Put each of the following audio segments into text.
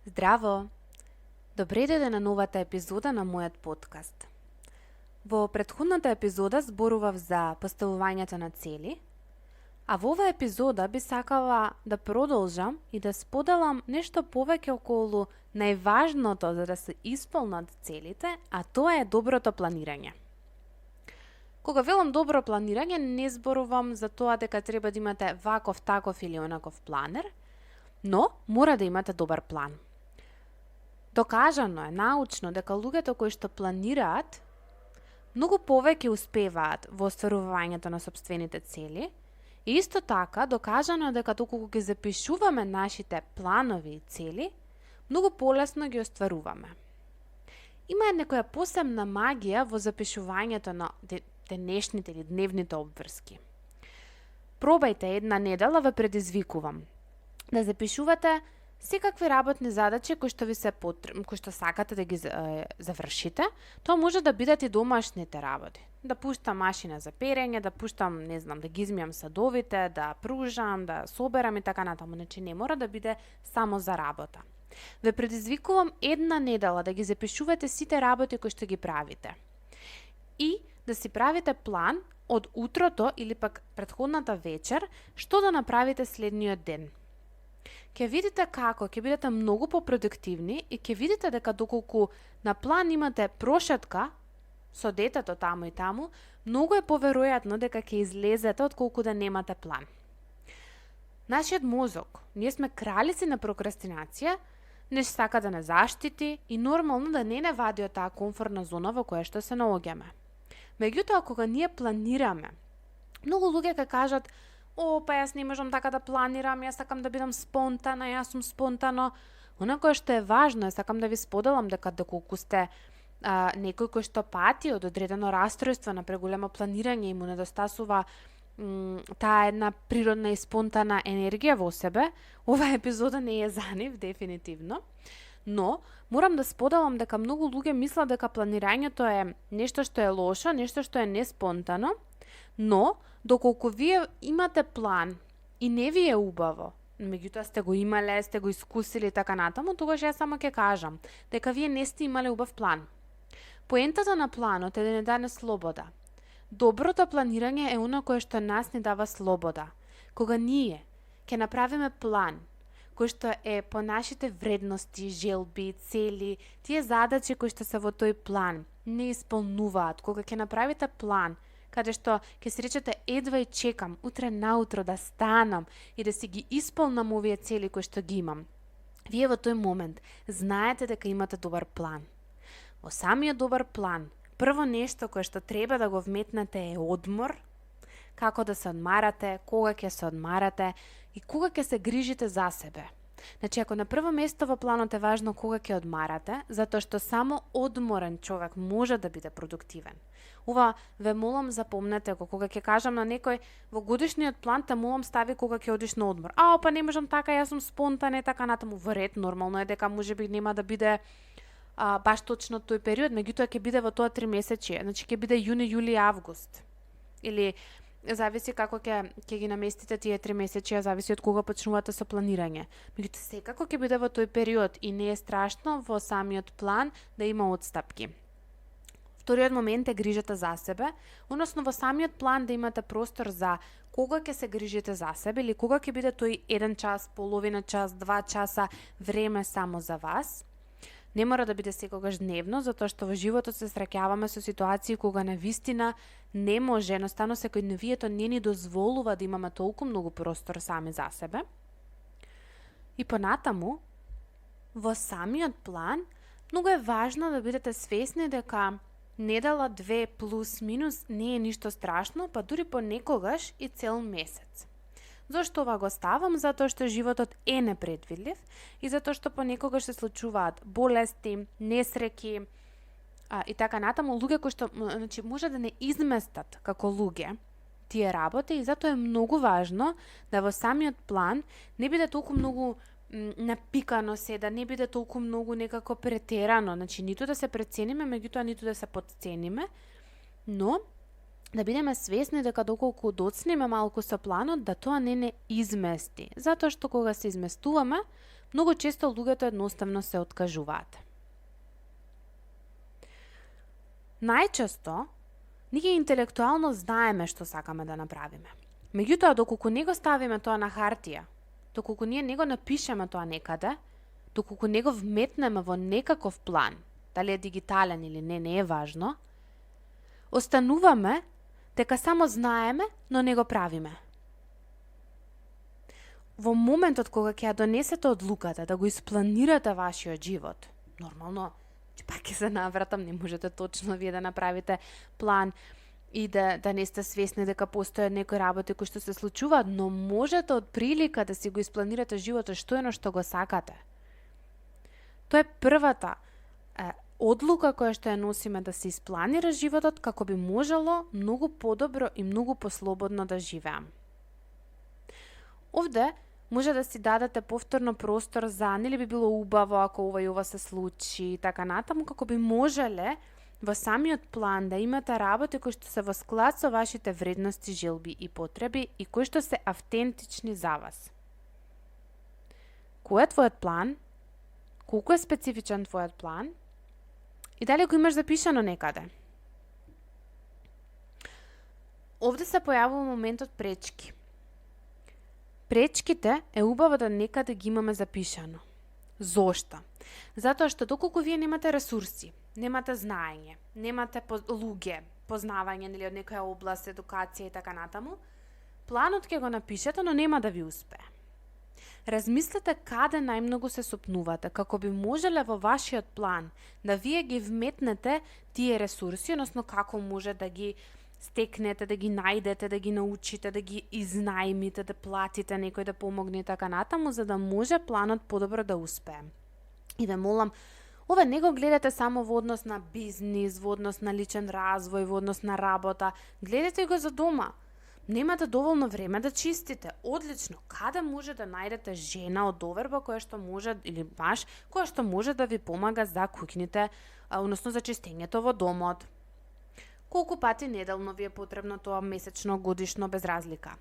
Здраво! Добре дојде на новата епизода на мојот подкаст. Во претходната епизода зборував за поставувањето на цели, а во оваа епизода би сакала да продолжам и да споделам нешто повеќе околу најважното за да се исполнат целите, а тоа е доброто планирање. Кога велам добро планирање, не зборувам за тоа дека треба да имате ваков, таков или онаков планер, но мора да имате добар план. Докажано е научно дека луѓето кои што планираат многу повеќе успеваат во остварувањето на сопствените цели и исто така докажано е дека доколку ги запишуваме нашите планови и цели, многу полесно ги остваруваме. Има некоја посебна магија во запишувањето на денешните или дневните обврски. Пробајте една недела, ве предизвикувам да запишувате секакви работни задачи кои што ви се кои што сакате да ги завршите. Тоа може да бидат и домашните работи. Да пуштам машина за перење, да пуштам, да ги измијам садовите, да пружам, да соберам и така натаму. Значи не мора да биде само за работа. Ве предизвикувам една недела да ги запишувате сите работи кои што ги правите. И да си правите план од утрото или пак претходната вечер што да направите следниот ден. Ќе видите како ќе бидете многу попродуктивни и ќе видите дека доколку на план имате прошетка со детето таму и таму, многу е поверојатно дека ќе излезете отколку да немате план. Нашиот мозок, ние сме кралици на прокрастинација, не сака да не заштити и нормално да не вади од таа комфортна зона во која што се наоѓаме. Меѓутоа, кога ние планираме, многу луѓе ќе кажат: па јас не можам така да планирам, јас сакам да бидам спонтана, јас сум спонтано. Онако што е важно, сакам да ви споделам дека доколку сте некој кој што пати од одредено расстройство на преголемо планирање и му недостасува таа една природна и спонтана енергија во себе, оваа епизода не е за нив, дефинитивно. Но, морам да споделам дека многу луѓе мислат дека планирањето е нешто што е лошо, нешто што е неспонтано, но доколку вие имате план и не ви е убаво, меѓутоа сте го имале, сте го искусили така натаму, тогаш јас само ќе кажам дека вие не сте имале убав план. Поентата на планот е да не даде слобода. Доброто планирање е оно кое што нас ни дава слобода. Кога ние ќе направиме план кој што е по нашите вредности, желби, цели, тие задачи кои што се во тој план не исполнуваат, кога ќе направите план каде што ќе се речете едва и чекам утре наутро да станам и да си ги исполнам овие цели кои што ги имам. Вие во тој момент знаете дека имате добар план. Во самиот добар план, прво нешто кое што треба да го вметнете е одмор, како да се одмарате, кога ќе се одмарате и кога ќе се грижите за себе. Значи, ако на прво место во планот е важно кога ќе одмарате, затоа што само одморен човек може да биде продуктивен. Ова ве молам запомнете го, кога ќе кажам на некој во годишниот план, те молам стави кога ќе одиш на одмор. Па не можам така, јас сум спонтан, така натаму. Во ред, нормално е дека можеби нема да биде баш точно тој период, меѓутоа ќе биде во тоа 3 месече. Значи ќе биде јуни, јули, август. Или зависи како ќе ги наместите тие 3 месечи, зависи од кога почнувате со планирање. Меѓутоа секако ќе биде во тој период и не е страшно во самиот план да има отстапки. Вториот момент е грижата за себе, односно во самиот план да имате простор за кога ќе се грижите за себе или кога ќе биде тој 1 час, половина час, 2 часа време само за вас. Не мора да биде секогаш дневно, затоа што во животот се среќаваме со ситуации кога на вистина не може, едноставно секојдневието не ни дозволува да имаме толку многу простор сами за себе. И понатаму, во самиот план, многу е важно да бидете свесни дека недела 2 плюс минус не е ништо страшно, па дури понекогаш и цел месец. Зошто ова го ставам? Затоа што животот е непредвидлив и затоа што понекогаш се случуваат болести, несреќи и така натаму, луѓе кои што може да не изместат како луѓе тие работи и затоа е многу важно да во самиот план не биде толку многу напикано се, да не биде толку многу некако претерано, ниту да се прецениме, меѓутоа ниту да се потцениме, но да бидеме свесни дека доколку доцнеме малку со планот, да тоа не измести. Затоа што кога се изместуваме, Многу често луѓето едноставно се откажуваат. Најчесто, ние интелектуално знаеме што сакаме да направиме. Меѓутоа, доколку не го ставиме тоа на хартија, доколку ние не го напишеме тоа некаде, доколку не го вметнеме во некаков план, дали е дигитален или не е важно, остануваме дека само знаеме, но не го правиме. Во моментот кога ќе ја донесете одлуката да го испланирате вашиот живот, нормално, пак ќе се навратам, не можете точно вие да направите план и да не сте свесни дека постојат некои работи кои што се случуваат, но можете од прилика да си го испланирате животот што е на што го сакате. Тоа е првата одлука која што ја носиме, да се испланира животот како би можело многу подобро и многу послободно да живеам. Овде може да си дадете повторно простор за нели би било убаво ако ова и ова се случи и така натаму, како би можеле во самиот план да имате работи кои што се во склад со вашите вредности, желби и потреби и кои што се автентични за вас. Кој е твојот план? Колку е специфичен твојот план? И дали го имаш запишано некаде? Овде се појавува моментот пречки. Пречките е убаво да некаде ги имаме запишано. Зошто? Затоа што доколку вие немате ресурси, немате знаење, немате луѓе, познавање или од некоја област, едукација и така натаму, планот ќе го напишете, но нема да ви успее. Размислете каде најмногу се сопнувате, како би можеле во вашиот план да вие ги вметнете тие ресурси, односно како може да ги стекнете, да ги најдете, да ги научите, да ги изнајмите, да платите некој да помогне и така натаму, за да може планот подобро да успее. И да молам, ова не го гледате само во однос на бизнис, во однос на личен развој, во однос на работа, гледате го за дома. Немате доволно време да чистите. Одлично. Каде може да најдете жена од доверба која што може, или маж, која што може да ви помага за куќните, односно за чистењето во домот? Колку пати неделно ви е потребно тоа, месечно, годишно, без разлика?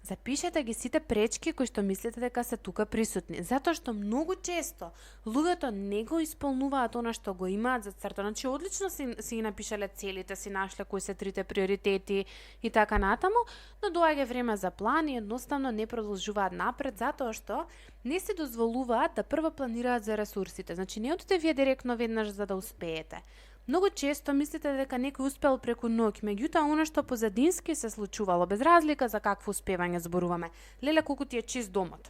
Запишете ги сите пречки кои што мислите дека се тука присутни, затоа што многу често луѓето не го исполнуваат она што го имаат зацртано. Значи одлично си напишале целите, си нашле кои се трите приоритети и така натаму, но доаѓа време за план и едноставно не продолжуваат напред затоа што не си дозволуваат да прво планираат за ресурсите. Значи не одите вие директно веднаш за да успеете. Многу често мислите дека некој успел преку ноќ, меѓутоа она што позадински се случувало, без разлика за какво успевање зборуваме. Леле колку ти е чист домот.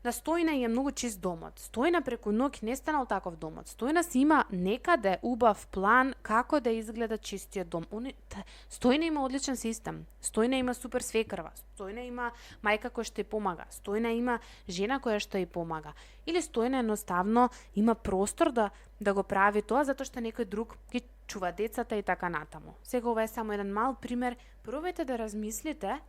На Стојна е многу чист домот. Стојна преку ноќ не станал таков домот. Стојна си има некаде убав план како да изгледа чистиот дом. Стојна има одличен систем. Стојна има супер свекрва. Стојна има мајка која што ја помага. Стојна има жена која што ја помага. Или Стојна едноставно има простор да го прави тоа затоа што некој друг ги чува децата и така натаму. Сега ова е само еден мал пример. Пробајте да размислите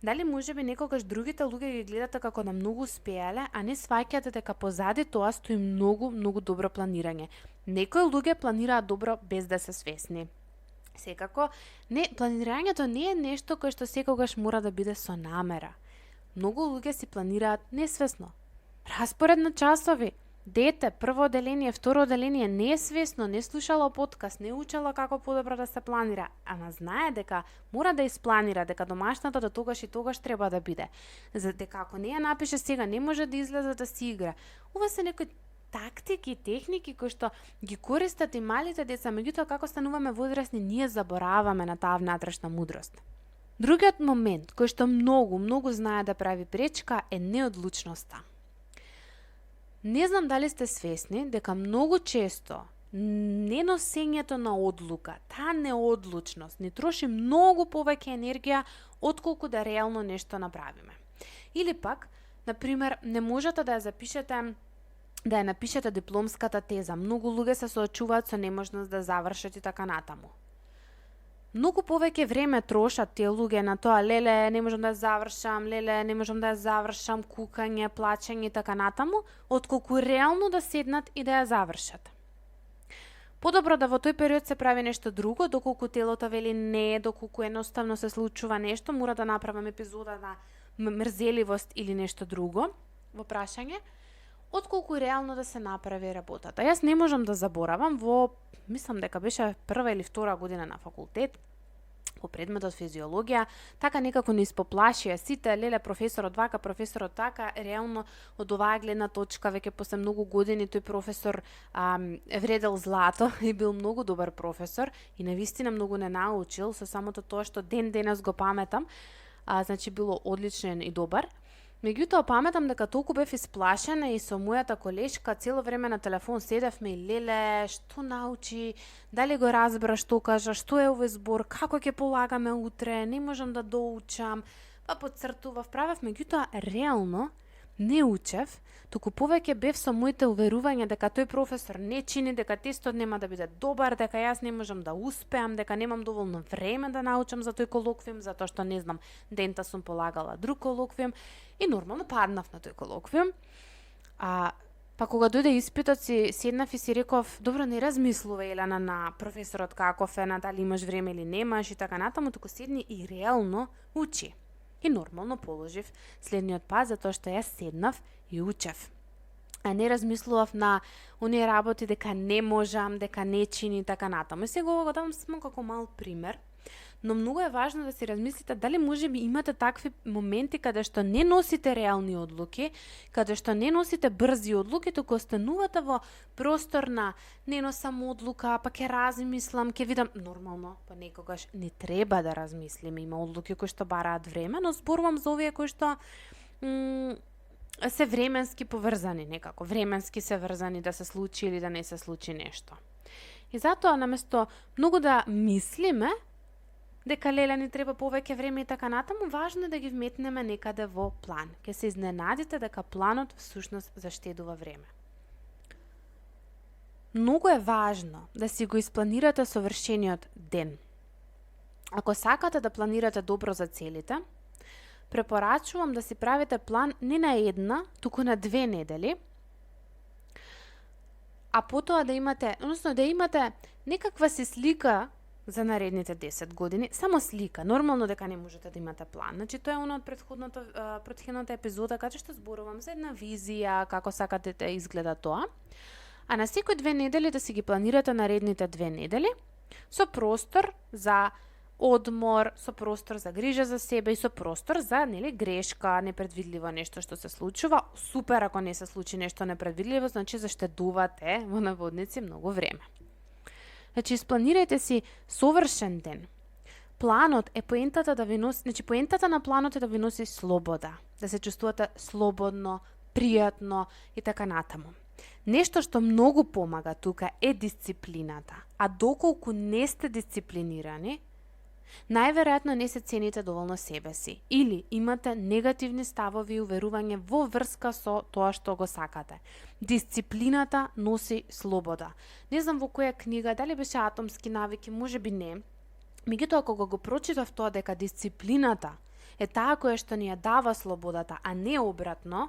дали можеби некогаш другите луѓе ги гледате како да многу успеале, а не сваќате дека позади тоа стои многу добро планирање. Некои луѓе планираат добро без да се свесни. Секако, планирањето не е нешто кое што секогаш мора да биде со намера. Многу луѓе си планираат несвесно. Распоред на часови. Дете, прво оделение, второ оделение, не е свесно, не слушало подкаст, не учела како подобро да се планира, ама знае дека мора да испланира, дека домашната до тогаш и тогаш треба да биде. За дека ако не ја напише сега, не може да излезе да си игра. Ова се некои тактики, техники кои што ги користат и малите деца, меѓутоа како стануваме возрасни, ние забораваме на таа внатрешна мудрост. Другиот момент кој што многу знае да прави пречка е неодлучноста. Не знам дали сте свесни дека многу често неносењето на одлука, таа неодлучност ни троши многу повеќе енергија отколку да реално нешто направиме. Или пак, например, не можете да ја напишете дипломската теза. Многу луѓе се соочуваат со неможност да завршат и така натаму. Многу повеќе време трошат тие луѓе на тоа, леле, не можам да ја завршам, кукање, плачење и така натаму, отколку реално да седнат и да ја завршат. Подобро да во тој период се прави нешто друго, доколку телото вели не, доколку едноставно се случува нешто, мора да направам епизода на мрзеливост или нешто друго. во прашање, отколку реално да се направи работата. Јас не можам да заборавам мислам дека беше прва или втора година на факултет, по предметот физиологија, така некако не испоплашија сите, леле професорот вака, професорот така, реално од оваа гледна точка веќе после многу години тој професор вредел злато и бил многу добар професор и навистина многу не научил со самото тоа што ден денес го паметам, значи било одличен и добар. Меѓутоа паметам дека толку бев исплашена и со мојата колешка цело време на телефон седевме и леле, што научи, дали го разбра што кажа, што е овој збор, како ќе полагаме утре, не можам да доучам, па подцртував, правев, меѓутоа реално не учев, туку повеќе бев со моите уверувања дека тој професор не чини, дека тестот нема да биде добар, дека јас не можам да успеам, дека немам доволно време да научам за тој колоквиум, затоа што не знам, дента сум полагала друг колоквиум и нормално паднав на тој колоквиум. Па кога дојде испитот си седнав и си реков, добро, не размислувај Елена на професорот каков е, на дали имаш време или немаш и така натаму, туку седни и реално учи. И нормално положив следниот пат, затоа што јас седнав и учев. А не размислував на оние работи дека не можам, дека не чини и така натаму. И сега го давам само како мал пример, но многу е важно да си размислите дали можеби имате такви моменти каде што не носите реални одлуки, каде што не носите брзи одлуки, туку останувате во простор на не носам одлука, па ќе размислам, ќе видам. Нормално, па некогаш не треба да размислиме, има одлуки кои што бараат време, но зборувам за овие кои што се временски поврзани некако, временски се врзани да се случи или да не се случи нешто. И затоа наместо многу да мислиме дека леле ни треба повеќе време и така натаму, важно е да ги вметнеме некаде во план. Ке се изненадите дека планот всушност заштедува време. Многу е важно да си го испланирате совршениот ден. Ако сакате да планирате добро за целите, препорачувам да си правите план не на една, туку на 2 недели, а потоа да имате некаква си слика за наредните 10 години, само слика. Нормално дека не можете да имате план. Значи тоа е оно од претходната епизода каде што зборувам за една визија, како сакате да изгледа тоа. А на секој 2 недели да си ги планирате наредните 2 недели со простор за одмор, со простор за грижа за себе и со простор за грешка, непредвидливо нешто што се случува. Супер ако не се случи нешто непредвидливо, значи заштедувате во наводници многу време. Значи, испланирајте си совршен ден. Планот е поентата да ви носи, поентата на планот е да ви носи слобода, да се чувствувате слободно, пријатно и така натаму. Нешто што многу помага тука е дисциплината, а доколку не сте дисциплинирани, најверојатно не се цените доволно себе си или имате негативни ставови и уверување во врска со тоа што го сакате. Дисциплината носи слобода. Не знам во која книга, дали беше Атомски навики, можеби не. Меѓутоа кога го прочитав тоа дека дисциплината е таа која што ни ја дава слободата, а не обратно,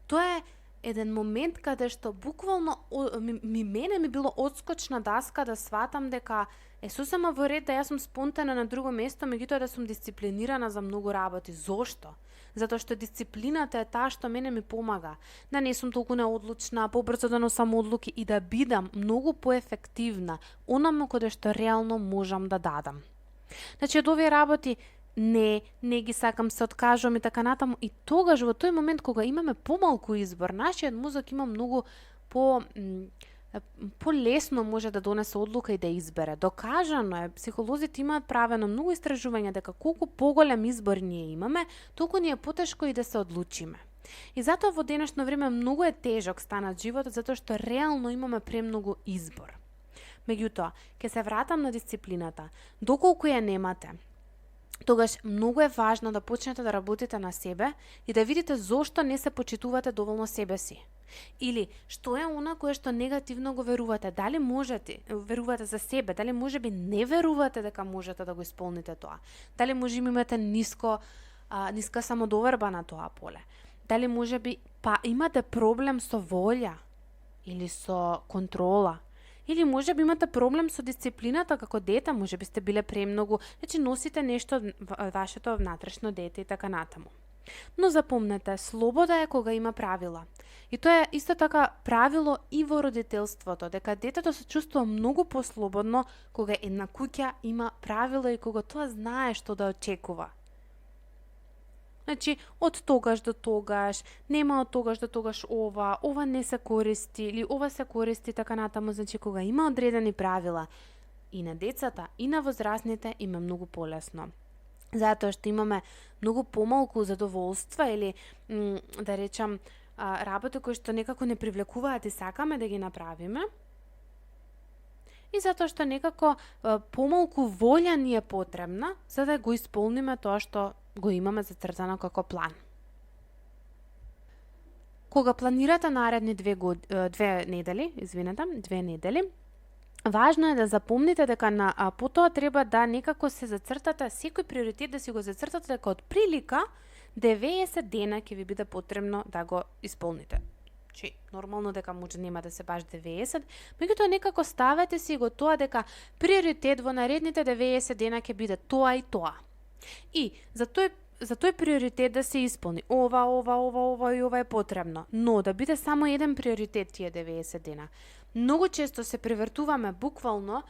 тоа е еден момент каде што буквално мене ми било одскочна даска да сватам дека сосема во ред да јас сум спонтана на друго место, меѓутоа да сум дисциплинирана за многу работи. Зошто? Затоа што дисциплината е таа што мене ми помага да не сум толку неодлучна, побрзо да носам одлуки и да бидам многу поефективна онаму каде што реално можам да дадам. Значи од овие работи не ги сакам, се откажувам и така натаму. И тогаш во тој момент кога имаме помалку избор, нашиот мозок има многу полесно може да донесе одлука и да избере. Докажано е, психолозите имаат правено многу истражувања дека колку поголем избор ние имаме, толку ни е потешко и да се одлучиме. И затоа во денешно време многу е тежок станат животот, затоа што реално имаме премногу избор. Меѓутоа, ќе се вратам на дисциплината. Доколку ја немате, тогаш многу е важно да почнете да работите на себе и да видите зошто не се почитувате доволно себе си. Или што е она кое што негативно го верувате, дали можете, верувате за себе, дали можеби не верувате дека можете да го исполните тоа, дали можеби имате ниска самодоверба на тоа поле, дали можеби имате проблем со волја или со контрола, или можеби имате проблем со дисциплината како дете, можеби сте биле премногу, значи носите нешто од вашето внатрешно дете и така натаму. Но запомнете, слобода е кога има правила. И тоа е исто така правило и во родителството, дека детето се чувствува многу послободно кога една куќа има правила и кога тоа знае што да очекува. Значи, од тогаш до тогаш, нема од тогаш до тогаш ова не се користи или ова се користи така натаму, значи кога има одредени правила и на децата и на возрастните им е многу полесно. Затоа што имаме многу помалку задоволства или да речам работи кои што некако не привлекуваат и сакаме да ги направиме. И затоа што некако помалку волја ни е потребна за да го исполниме тоа што го имаме зацртано како план. Кога планирате наредни 2 недели, важно е да запомните дека потоа треба да некако се зацртате секој приоритет, да си го зацртате дека од прилика 90 дена ќе ви биде потребно да го исполните. Чи нормално дека може нема да се баш 90, меѓутоа некако ставете си го тоа дека приоритет во наредните 90 дена ќе биде тоа и тоа. И за тој приоритет да се исполни ова и ова е потребно, но да биде само еден приоритет тие 90 дена. Многу често се превртуваме буквално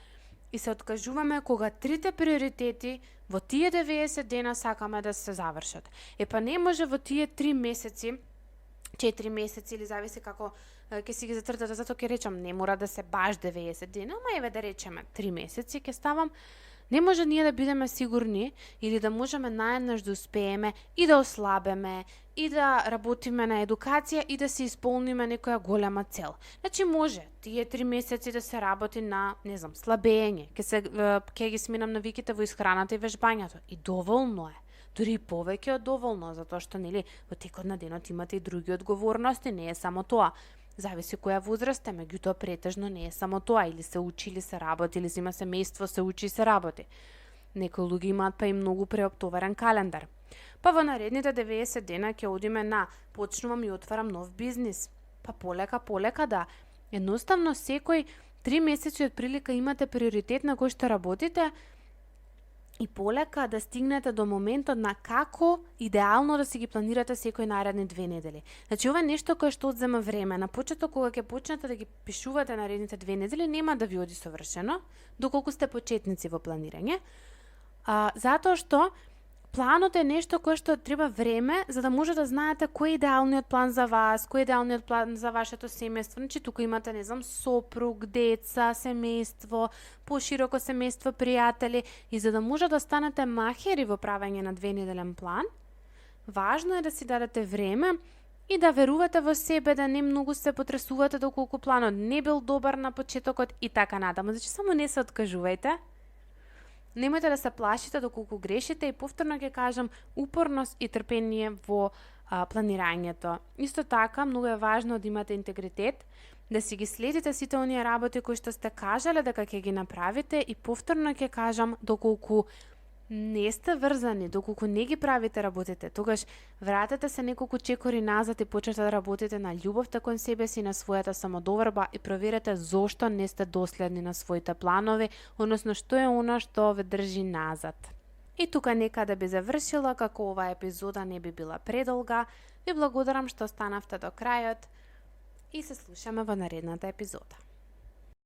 и се откажуваме кога трите приоритети во тие 90 дена сакаме да се завршат. Па не може во тие 3 месеци, 4 месеци или зависи како ќе си ги зацртате, затоа ќе речам не мора да се баш 90 дена, ама еве да речеме 3 месеци ќе ставам. Не може ние да бидеме сигурни или да можеме наеднаш да успееме и да ослабеме и да работиме на едукација и да се исполниме некоја голема цел. Значи може тие 3 месеци да се работи на, не знам, слабење, ќе ги сменам навиките во исхраната и вежбањето и доволно е. Дури и повеќе од доволно, затоа што нели во текот на денот имате и други одговорности, не е само тоа. Зависи која возраст е, меѓутоа претежно не е само тоа, или се учи, или се работи, или има семејство, се учи и се работи. Некои луѓе имаат па и многу преоптоварен календар. Па во наредните 90 дена ќе одиме на почнувам и отварам нов бизнис. Па полека да. Едноставно секој 3 месеци од прилика имате приоритет на кој што работите и полека да стигнете до моментот на како идеално да си ги планирате секој наредни 2 недели. Значи ова е нешто кое што одзема време. На почеток кога ќе почнете да ги пишувате наредните 2 недели нема да ви оди совршено, доколку сте почетници во планирање. Затоа што планот е нешто кое што треба време за да може да знаете кој е идеалниот план за вас, кој е идеалниот план за вашето семејство. Значи тука имате, не знам, сопруг, деца, семејство, пошироко семејство, пријатели и за да може да станете махери во правење на 2-неделен план, важно е да си дадете време и да верувате во себе, да не многу се потресувате доколку планот не бил добар на почетокот и така натаму. Значи само не се откажувајте. Немојте да се плашите доколку грешите и повторно ќе кажам упорност и трпение во планирањето. Исто така, многу е важно да имате интегритет, да си ги следите сите оние работи кои што сте кажале дека ќе ги направите и повторно ќе кажам доколку не сте врзани, доколку не ги правите работите, тогаш вратете се неколку чекори назад и почнете да работите на љубовта кон себе си, на својата самодоврба и проверете зошто не сте доследни на своите планови, односно што е она што ве држи назад. И тука некаде би завршила, како оваа епизода не би била предолга. Ви благодарам што останавте до крајот и се слушаме во наредната епизода.